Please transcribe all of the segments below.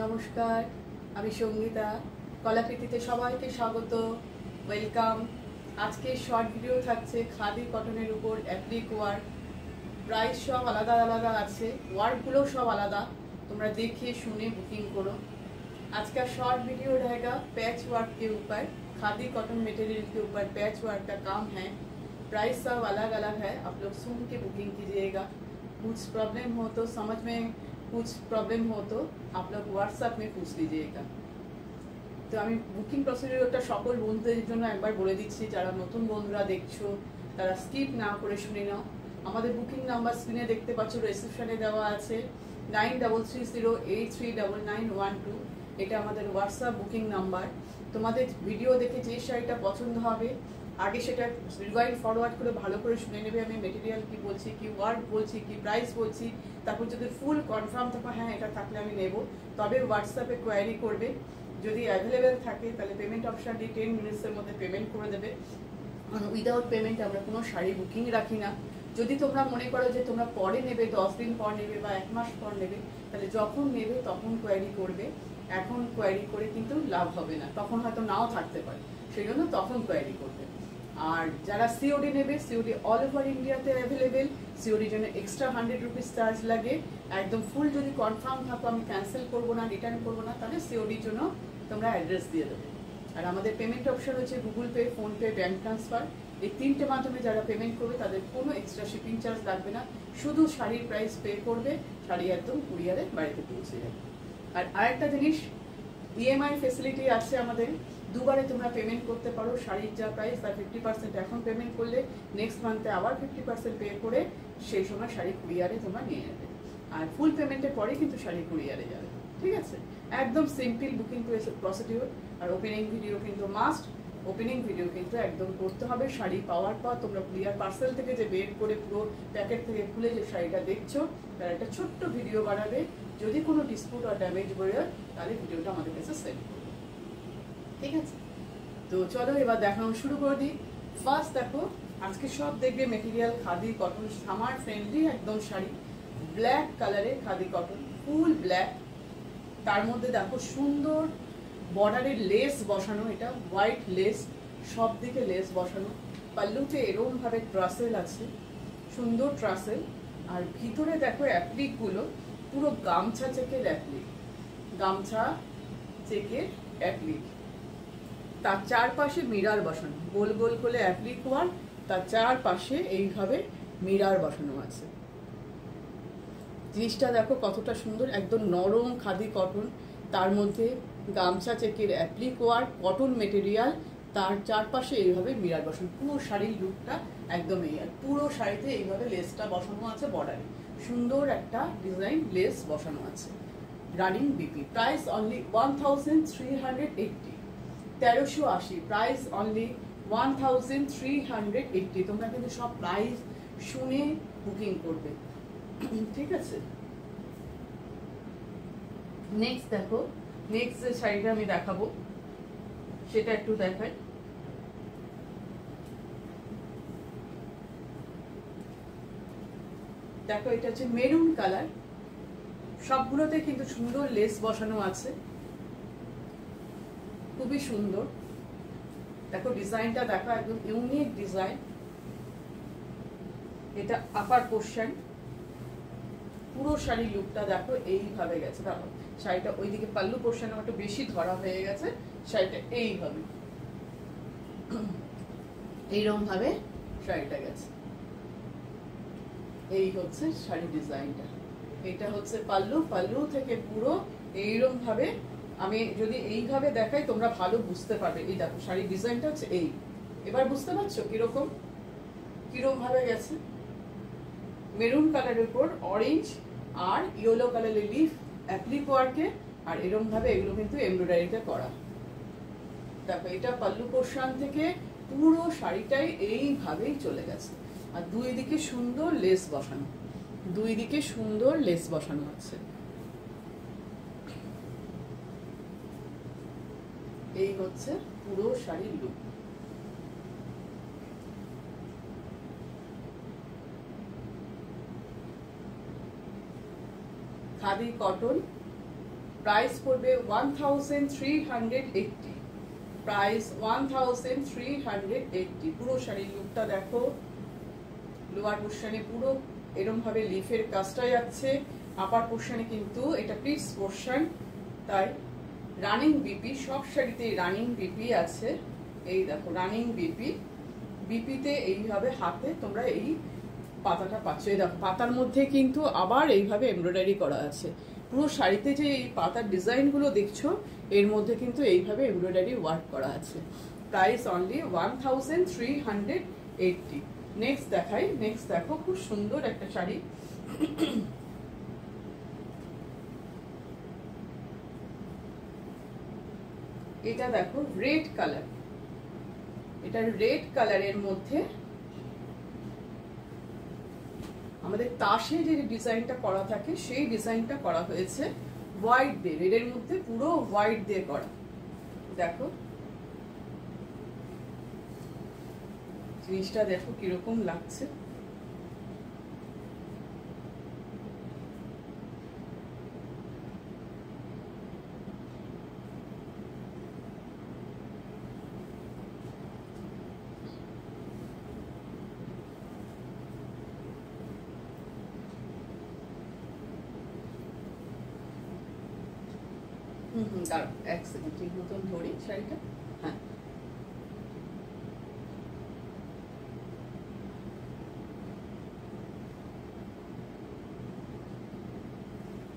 নমস্কার, আমি সঙ্গীতা। কলাকৃতিতে সবাইকে স্বাগত, ওয়েলকাম। আজকে শর্ট ভিডিও থাকছে খাদি কটনের উপর অ্যাপ্লিক ওয়ার্ক। প্রাইস সব আলাদা আলাদা আছে, ওয়ার্কগুলো সব আলাদা। তোমরা देखिए শুনে बुकिंग करो। आज का शॉर्ट वीडियो रहेगा पैच वर्क के ऊपर। खादी कॉटन मटेरियल के ऊपर पैच वर्क का काम है। प्राइस सब अलग अलग है, आप लोग सुन के बुकिंग कीजिएगा। कुछ प्रॉब्लम हो तो समझ में कुछ प्रॉब्लम हो तो आप लोग व्हाट्सएप में पूछ लीजिएगा। তো আমি বুকিং প্রসিডিউরটা সকল বন্ধুদের জন্য একবার বলে দিচ্ছি, যারা নতুন বন্ধুরা দেখছো তারা স্কিপ না করে শুনে নাও। আমাদের বুকিং নাম্বার স্ক্রিনে দেখতে পাচ্ছ, রিসেপশনে দেওয়া আছে 9330839912। এটা আমাদের হোয়াটসঅ্যাপ বুকিং নাম্বার। তোমাদের ভিডিও দেখে যে শাড়িটা পছন্দ হবে আগে সেটা রিওয়াইন্ড ফরওয়ার্ড করে ভালো করে শুনে নেবে, আমি মেটেরিয়াল কি বলছি, কি ওয়ার্ক বলছি, কি প্রাইস বলছি। তারপর যদি ফুল কনফার্ম থাকে হ্যাঁ এটা থাকলে আমি নেব, তবে হোয়াটসঅ্যাপে কোয়ারি করবে। যদি অ্যাভেলেবেল থাকে তাহলে পেমেন্ট অপশানটি 10 মিনিটসের মধ্যে পেমেন্ট করে দেবে। উইদাউট পেমেন্ট আমরা কোনো শাড়ি বুকিং রাখি না। যদি তোমরা মনে করো যে তোমরা পরে নেবে, 10 দিন পর নেবে বা 1 মাস পর নেবে, তাহলে যখন নেবে তখন কোয়ারি করবে। এখন কোয়ারি করে কিন্তু লাভ হবে না, তখন হয়তো নাও থাকতে পারে, সেই জন্য তখন কোয়ারি করবে। আর যারা সিওডি নেবে, সিওডি অল ওভার ইন্ডিয়াতে অ্যাভেলেবেল। সিওডির জন্য এক্সট্রা 100 রুপিস চার্জ লাগে। একদম ফুল যদি কনফার্ম থাকো আমি ক্যান্সেল করবো না, রিটার্ন করবো না, তাহলে সিওডির জন্য তোমরা অ্যাড্রেস দিয়ে দেবে। আর আমাদের পেমেন্ট অপশন হচ্ছে Google pay, PhonePe, bank transfer. এই তিনটে মাধ্যমে যারা পেমেন্ট করবে তাদের কোনো এক্সট্রা শিপিং চার্জ লাগবে না, শুধু শাড়ির প্রাইস পে করবে, শাড়ি একদম কুরিয়ারে বাড়িতে পৌঁছে যাবে। আর আরেকটা জিনিস, ইএমআই ফেসিলিটি আছে আমাদের। দুবারে তোমরা পেমেন্ট করতে পারো। শাড়ির যা প্রাইস তার 50% এখন পেমেন্ট করলে নেক্সট মান্থে আবার 50% পে করে সেই সময় শাড়ি কুরিয়ারে তোমরা নিয়ে যাবে। আর ফুল পেমেন্টের পরে কিন্তু শাড়ি কুরিয়ারে যাবে, ঠিক আছে? একদম সিম্পল বুকিং প্রসিডিউর। আর ওপেনিং ভিডিও কিন্তু মাস্ট, ওপেনিং ভিডিও কিন্তু একদম করতে হবে। শাড়ি পাওয়ার পর তোমরা কুরিয়ার পার্সেল থেকে যে বের করে পুরো প্যাকেট থেকে খুলে যে শাড়িটা দেখছো তার একটা ছোট্ট ভিডিও বানাবে। যদি কোনো ডিসপুট আর ড্যামেজ বেরোয় তাহলে ভিডিওটা আমাদের কাছে সেন্ড করবে, ঠিক আছে? তো চলো এবার দেখানো শুরু করে দিই। ফার্স্ট দেখো, আজকে সব দেখবে material khadi cotton, summer friendly একদম শাড়ি। ব্ল্যাক কালারে খাদি কটন, ফুল ব্ল্যাক। তার মধ্যে দেখো সুন্দর বর্ডারের লেস বসানো, এটা হোয়াইট লেস, সব দিকে লেস বসানো। পাল্লুতে এরকম ভাবে ট্রাসেল আছে, সুন্দর ট্রাসেল। আর ভিতরে দেখো অ্যাপ্লিক গুলো পুরো গামছা চেকের অ্যাপ্লিক, গামছা চেকের অ্যাপ্লিক। তার চারপাশে মিরার বসানো, গোল গোল করে অ্যাপ্লিক ওয়ার্ক, তার চারপাশে এইভাবে মিরার বসানো আছে। জিনিসটা দেখো কতটা সুন্দর, একদম নরম খাদি কটন, তার মধ্যে গামছা চেকের অ্যাপ্লিক ওয়ার্ক, কটন মেটেরিয়াল, তার চারপাশে এইভাবে মিরার বসানো। পুরো শাড়ির লুকটা একদম এই। আর পুরো শাড়িতে এইভাবে লেসটা বসানো আছে বর্ডারে, সুন্দর একটা ডিজাইন লেস বসানো আছে। Running BP. Price only 1380, 1380। Price only 1380। তোমরা কিন্তু সব প্রাইস শুনে বুকিং করবে, ঠিক আছে? নেক্সট দেখো, নেক্সট যে শাড়িটা আমি দেখাবো সেটা একটু দেখাই। দেখো এটা হচ্ছে মেরুন কালার, সবগুলোতে কিন্তু সুন্দর লেস বসানো আছে, খুবই সুন্দর। দেখো ডিজাইনটা দেখো, একদম ইউনিক ডিজাইন। এটা আপার পোর্শন, পুরো শাড়ির লুকটা দেখো এইভাবে গেছে। দেখো শাড়িটা ওইদিকে পাল্লু পোর্শন একটু বেশি ধরা হয়ে গেছে, শাড়িটা এইভাবে এইরকম ভাবে শাড়িটা গেছে। এই হচ্ছে শাড়ির ডিজাইনটা। এটা হচ্ছে পাল্লু, পাল্লু থেকে পুরো এইরকম ভাবে। আমি যদি এইভাবে দেখাই তোমরা ভালো বুঝতে পারবে। এই দেখো শাড়ির ডিজাইনটা হচ্ছে এই। এবার বুঝতে পারছো কিরকম কিরকম ভাবে গেছে? মেরুন কালারের উপর অরেঞ্জ আর ইয়েলো কালারের লিফ অ্যাপ্লিক ওয়ার্কে, আর এরকম ভাবে এগুলো কিন্তু এমব্রয়ডারিতে করা। দেখো এটা পাল্লু পোর্শন থেকে পুরো শাড়িটাই এইভাবেই চলে গেছে। আর দুই দিকে সুন্দর লেস বসানো, দুই দিকে সুন্দর লেস বসানো আছে। এই হচ্ছে পুরো শাড়ির লুক। খাদি কটন, প্রাইস পড়বে 1380, প্রাইস 1380। পুরো শাড়ির লুকটা দেখো, লোয়ার পোর্শনে পুরো এরকম ভাবে লিফের কাজটা যাচ্ছে, আপার পোর্শনে কিন্তু এটা প্লিটস পোর্শন, তাই রানিং বিপি, সব শাড়িতে রানিং বিপি আছে। এই দেখো রানিং বিপি, বিপিতে এইভাবে হাতে তোমরা এই পাতাটা পাচ্ছ। এই দেখো পাতার মধ্যে কিন্তু আবার এইভাবে এমব্রয়ডারি করা আছে। পুরো শাড়িতে যে এই পাতার ডিজাইনগুলো দেখছো এর মধ্যে কিন্তু এইভাবে এমব্রয়ডারি ওয়ার্ক করা আছে। Price only 1380। নেক্সট দেখাই, নেক্সট দেখো খুব সুন্দর একটা শাড়ি। এটা দেখো রেড কালার, এটা রেড কালারের মধ্যে আমাদের তাসে যে ডিজাইনটা করা থাকে সেই ডিজাইনটা করা হয়েছে হোয়াইট দিয়ে, রেডের মধ্যে পুরো হোয়াইট দিয়ে করা। দেখো জিনিসটা দেখো কিরকম লাগছে। দাঁড়াও এক সেকেন্ড, ঠিক মতন ধরি শাড়িটা। হ্যাঁ,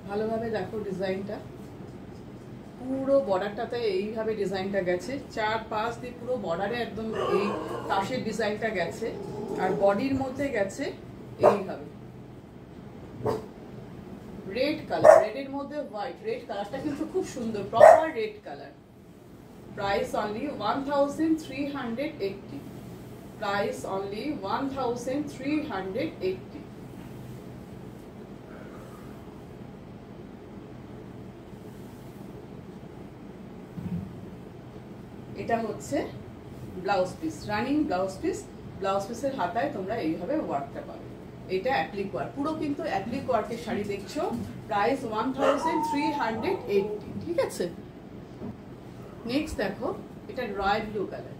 ভালোভাবে দেখো ডিজাইনটা, পুরো বর্ডারটাতে এইভাবে ডিজাইনটা গেছে, 4-5 দিয়ে পুরো বর্ডারে একদম এই তাসের ডিজাইনটা গেছে, আর বডির মধ্যে গেছে এইভাবে রেড কালার, রেডের মধ্যে হোয়াইট। রেড কালারটা কিন্তু খুব সুন্দর, proper red colour. Price only 1380, price only 1380। এটা হচ্ছে blouse piece, running blouse piece. Blouse পিসের হাতায় তোমরা এইভাবে ওয়ার্কটা পাবে। এটা অ্যাপ্লিক ওয়ার্ক, পুরো কিন্তু অ্যাপ্লিক ওয়ার্কের শাড়ি দেখছো। প্রাইস 1380, ঠিক আছে। নেক্সট দেখো, এটা রয়্যাল ব্লু কালার,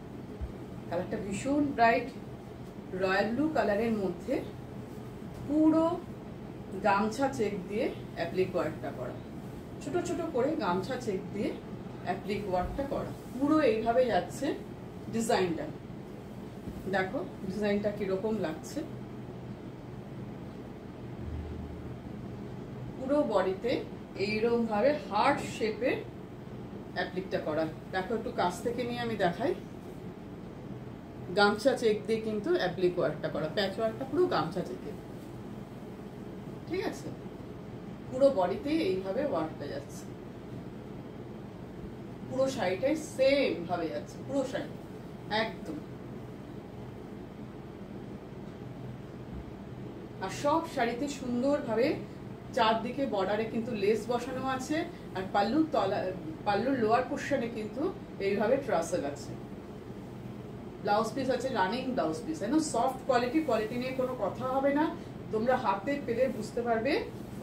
কালারটা ভীষণ ব্রাইট। রয়্যাল ব্লু কালারের মধ্যে পুরো গামছা চেক দিয়ে অ্যাপ্লিক ওয়ার্কটা করা, ছোট ছোট করে গামছা চেক দিয়ে অ্যাপ্লিক ওয়ার্কটা করা, পুরো এইভাবে যাচ্ছে ডিজাইনটা। দেখো ডিজাইনটা কিরকম লাগছে। পুরো বডিতে এইরকম ভাবে হার্ট শেপের অ্যাপ্লিকটা করা। দেখো একটু কাছ থেকে নিয়ে আমি দেখাই, গামছা চেক দিয়ে কিন্তু অ্যাপ্লিক ওয়ার্কটা করা, প্যাচ ওয়ার্কটা পুরো গামছা চেকে, ঠিক আছে। পুরো বডিতে এইভাবে ওয়ার্কটা যাচ্ছে, পুরো শাড়িটাই সেম ভাবে যাচ্ছে, পুরো শাড়ি একদম। আর সব শাড়িতে সুন্দরভাবে চারদিকে বর্ডারে কিন্তু লেস বসানো আছে, আর পাল্লুর লোয়ার পোর্শনে কিন্তু এইভাবে ট্রাসেল আছে। ব্লাউজ পিস আছে running blouse piece, soft quality নিয়ে কোনো কথা হবে না, তোমরা হাতে পেলে বুঝতে পারবে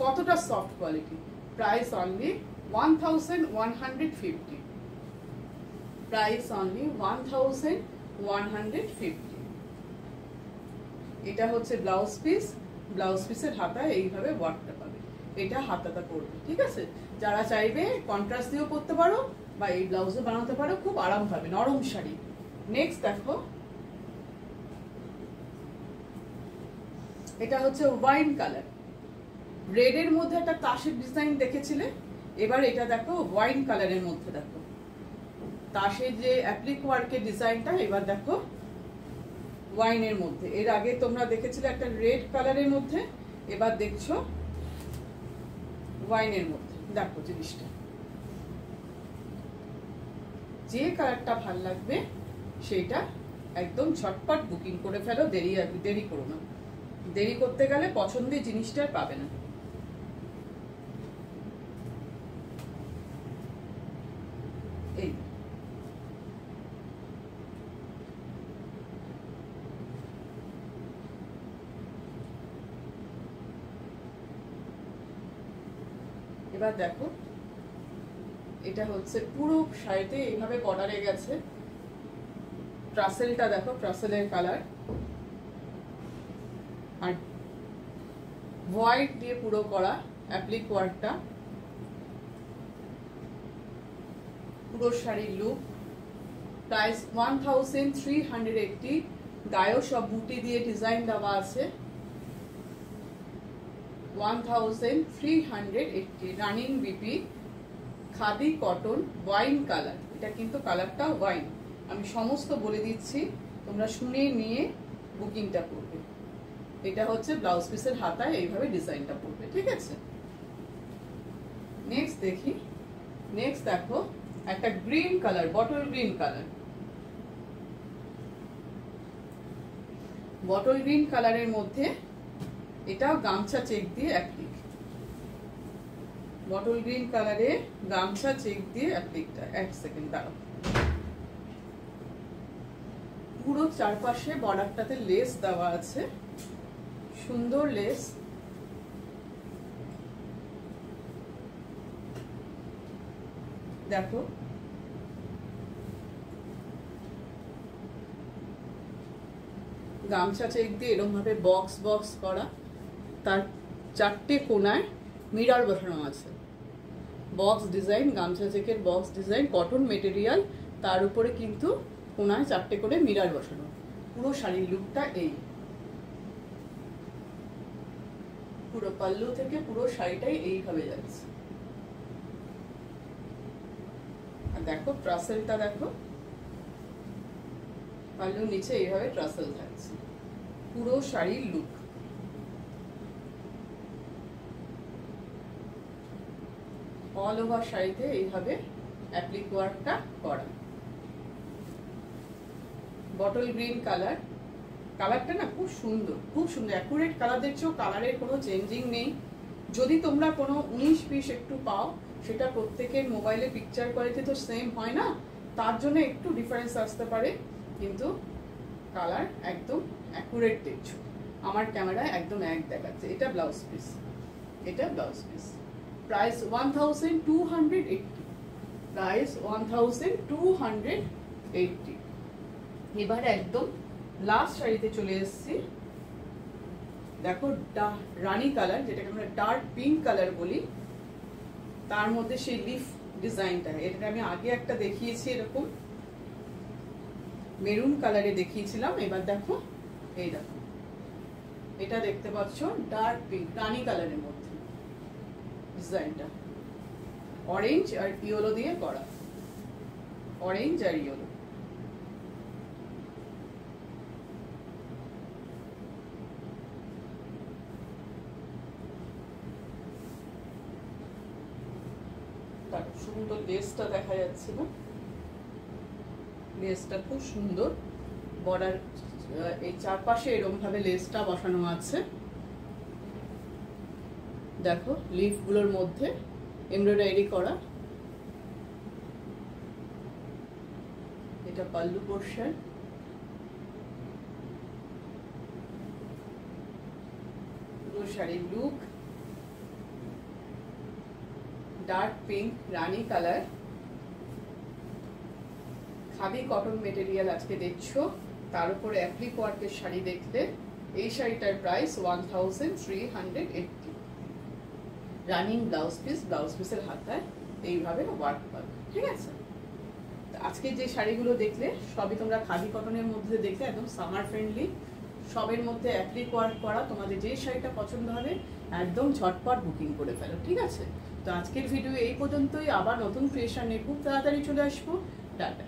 কতটা soft quality. Price only 1150, price only 1150। এটা হচ্ছে ব্লাউজ পিস, ব্লাউজ পিসের হাতায় এইভাবে ওয়ার্কটা পাবে, এটা হাতাটা পড়বে, ঠিক আছে। যারা চাইবে কন্ট্রাস্ট দিয়েও পরতে পারো বা এই ব্লাউজও বানাতে পারো, খুব আরাম পাবে, নরম শাড়ি। নেক্সট দেখো, এটা হচ্ছে ওয়াইন কালার, রেডের মধ্যে একটা তাসের ডিজাইন দেখেছিলে, এবার এটা দেখো ওয়াইন কালারের মধ্যে। দেখো তাসের যে অ্যাপ্লিক ওয়ার্কের ডিজাইনটা, এবার দেখো ওয়াইনের মধ্যে। এর আগে তোমরা দেখেছিলে একটা রেড কালারের মধ্যে, এবার দেখছো ওয়াইনের মধ্যে। দেখো জিনিসটা, যে কালারটা ভাল লাগবে সেটা একদম ঝটপট বুকিং করে ফেলো, দেরি করো না, দেরি করতে গেলে পছন্দের জিনিসটা পাবে না। এই এবার দেখো এটা হচ্ছে পুরো শাড়িতে এইভাবে বর্ডারে গেছে। ট্রাসেলটা দেখো, ট্রাসেলের কালার, আর হোয়াইট দিয়ে পুরো করা অ্যাপ্লিক ওয়ার্কটা। পুরো শাড়ির লুক। প্রাইস 1380। গায়েও সব বুটি দিয়ে ডিজাইন দেওয়া আছে। 1380। Running BP, khadi cotton, wine colour. এটা কিন্তু কালারটা ওয়াইন। আমি সমস্ত বলে দিচ্ছি, তোমরা শুনে নিয়ে বুকিংটা করবে। এটা হচ্ছে ব্লাউজ পিসের হাতায় এইভাবে ডিজাইনটা পড়বে, ঠিক আছে। নেক্সট দেখি। নেক্সট দেখো একটা green colour, bottle green colour. Bottle green কালারের মধ্যে এটাও গামছা চেক দিয়ে অ্যাপ্লিক। বটল গ্রিন কালারে গামছা চেক দিয়ে অ্যাপ্লিকটা। এক সেকেন্ড দাঁড়াও। পুরো চারপাশে বর্ডারটাতে লেস দেওয়া আছে, সুন্দর লেস। দেখো গামছা চেক দিয়ে এরকম ভাবে বক্স বক্স করা, তার চারটে কোনায় মিরর বসানো আছে। বক্স ডিজাইন, গামছা চেকের বক্স ডিজাইন, কটন মেটেরিয়াল, তার উপরে কিন্তু কোনায় চারটে করে মিরর বসানো। পুরো শাড়ির লুকটা এই। পুরো পাল্লু থেকে পুরো শাড়িটাই এইভাবে যাচ্ছে। আর দেখো ট্রাসেলটা দেখো, পাল্লু নিচে এইভাবে ট্রাসেল থাকছে। পুরো শাড়ির লুক। অল ওভার শাড়িতে এইভাবে অ্যাপ্লিক ওয়ার্কটা করা। Bottle green colour. কালারটা না খুব সুন্দর, খুব সুন্দর অ্যাকুরেট কালার। দেখছো কালারের কোনো চেঞ্জিং নেই। যদি তোমরা কোনো 19-20 একটু পাও, সেটা প্রত্যেকের মোবাইলে পিকচার কোয়ালিটি তো সেম হয় না, তার জন্য একটু ডিফারেন্স আসতে পারে, কিন্তু কালার একদম অ্যাকুরেট দেখছো। আমার ক্যামেরায় একদম এক দেখাচ্ছে। এটা ব্লাউজ পিস, এটা ব্লাউজ পিস। প্রাইস 1280। প্রাইস 1280। এবার একদম লাস্ট শাড়িতে চলে এসেছি। দেখো রানী কালার, যেটাকে আমরা ডার্ক পিঙ্ক কালার বলি, তার মধ্যে সেই লিফ ডিজাইনটা। এটা আমি আগে একটা দেখিয়েছি, এরকম মেরুন কালারে দেখিয়েছিলাম। এবার দেখো এই দেখো, এটা দেখতে পাচ্ছ ডার্ক পিঙ্ক রানী কালারের মধ্যে ডিজাইনটা। অরেঞ্জ আর ইয়েলো দিয়ে করা, অরেঞ্জ আর ইয়েলো। সুন্দর লেসটা দেখা যাচ্ছে না, লেসটা খুব সুন্দর। বর্ডার এই চারপাশে এরকম ভাবে লেসটা বসানো আছে। দেখো লিফ গুলোর মধ্যে এমব্রয়ডারি করা। এটা পাল্লু পোরশন। পুরো শাড়ির লুক। ডার্ক পিঙ্ক রানী কালার, খাদি কটন মেটেরিয়াল আজকে দেখছো, তার উপরে অ্যাপ্লিক ওয়ার্কের শাড়ি দেখলে। এই শাড়িটার price 1380। Running blouse piece, blouse পিসের হাতায় এইভাবে ওয়ার্ক পাবে, ঠিক আছে। আজকে যে শাড়িগুলো দেখলে সবই তোমরা খাদি কটনের মধ্যে দেখলে, একদম সামার ফ্রেন্ডলি, সবের মধ্যে অ্যাপ্লিক ওয়ার্ক করা। তোমাদের যে শাড়িটা পছন্দ হবে একদম ঝটপট বুকিং করে ফেলো, ঠিক আছে। তো আজকের ভিডিও এই পর্যন্তই। আবার নতুন ক্রিয়েশন নিয়ে খুব তাড়াতাড়ি চলে আসবো। টাটা।